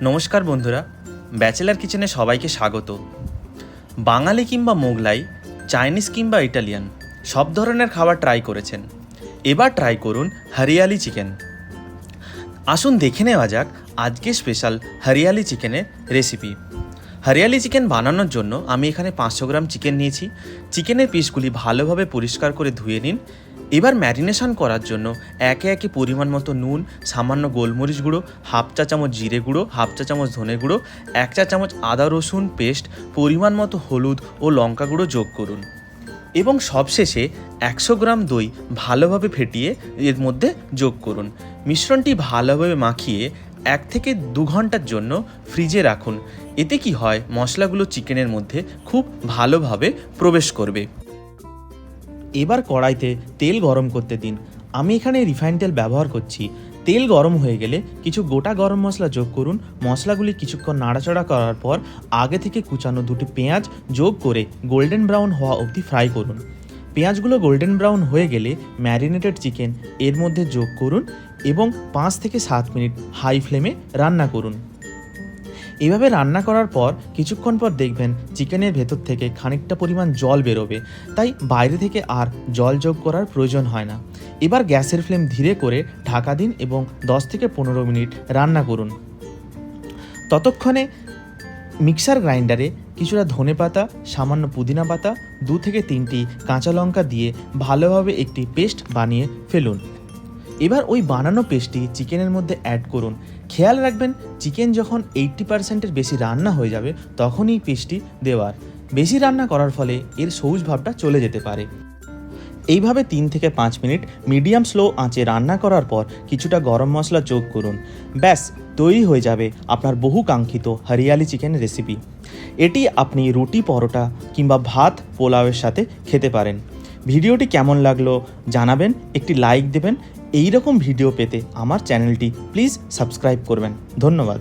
নমস্কার বন্ধুরা, ব্যাচেলার কিচেনে সবাইকে স্বাগত। বাঙালি কিংবা মোগলাই, চাইনিজ কিংবা ইটালিয়ান সব ধরনের খাবার ট্রাই করেছেন, এবার ট্রাই করুন হরিয়ালি চিকেন। আসুন দেখে নেওয়া যাক আজকে স্পেশাল হরিয়ালি চিকেনের রেসিপি। হরিয়ালি চিকেন বানানোর জন্য আমি এখানে 500 গ্রাম চিকেন নিয়েছি। চিকেনের পিসগুলি ভালোভাবে পরিষ্কার করে ধুয়ে নিন। এবার ম্যারিনেশন করার জন্য একে একে পরিমাণ মতো নুন, সামান্য গোলমরিচ গুঁড়ো, হাফ চা চামচ জিরে গুঁড়ো, হাফ চা চামচ ধনে গুঁড়ো, 1 চা চামচ আদা রসুন পেস্ট, পরিমাণ মতো হলুদ ও লঙ্কা গুঁড়ো যোগ করুন এবং সবশেষে 100 গ্রাম দই ভালোভাবে ফেটিয়ে এর মধ্যে যোগ করুন। মিশ্রণটি ভালোভাবে মাখিয়ে 1 থেকে 2 ঘন্টার জন্য ফ্রিজে রাখুন। এতে কি হয়, মশলাগুলো চিকেনের মধ্যে খুব ভালোভাবে প্রবেশ করবে। এবার কড়াইতে তেল গরম করতে দিন। আমি এখানে রিফাইন তেল ব্যবহার করছি। তেল গরম হয়ে গেলে কিছু গোটা গরম মশলা যোগ করুন। মশলাগুলি কিছুক্ষণ নাড়াচাড়া করার পর আগে থেকে কুচানো 2টি পেঁয়াজ যোগ করে গোল্ডেন ব্রাউন হওয়া অবধি ফ্রাই করুন। পেঁয়াজগুলো গোল্ডেন ব্রাউন হয়ে গেলে ম্যারিনেটেড চিকেন এর মধ্যে যোগ করুন এবং 5 থেকে 7 মিনিট হাই ফ্লেমে রান্না করুন। এভাবে রান্না করার পর কিছুক্ষণ পর দেখবেন চিকেনের ভেতর থেকে খানিকটা পরিমাণ জল বেরোবে, তাই বাইরে থেকে আর জল যোগ করার প্রয়োজন হয় না। এবার গ্যাসের ফ্লেম ধীরে করে ঢাকা দিন এবং 10 থেকে 15 মিনিট রান্না করুন। ততক্ষণে মিক্সার গ্রাইন্ডারে কিছুটা ধনেপাতা, সামান্য পুদিনা পাতা, 2 থেকে 3টি কাঁচা লঙ্কা দিয়ে ভালোভাবে একটি পেস্ট বানিয়ে ফেলুন। এবার ওই বানানো পেস্টটি চিকেনের মধ্যে অ্যাড করুন। খেয়াল রাখবেন, চিকেন যখন 80%-এর বেশি রান্না হয়ে যাবে তখনই পেস্টটি দেওয়ার। বেশি রান্না করার ফলে এর সবুজ ভাবটা চলে যেতে পারে। এইভাবে 3 থেকে 5 মিনিট মিডিয়াম স্লো আঁচে রান্না করার পর কিছুটা গরম মশলা যোগ করুন। ব্যাস তৈরি হয়ে যাবে আপনার বহু কাঙ্ক্ষিত হরিয়ালি চিকেন রেসিপি। এটি আপনি রুটি, পরোটা কিংবা ভাত, পোলাওয়ের সাথে খেতে পারেন। ভিডিওটি কেমন লাগলো জানাবেন, একটি লাইক দেবেন। এই রকম ভিডিও পেতে আমার চ্যানেলটি প্লিজ সাবস্ক্রাইব করবেন। ধন্যবাদ।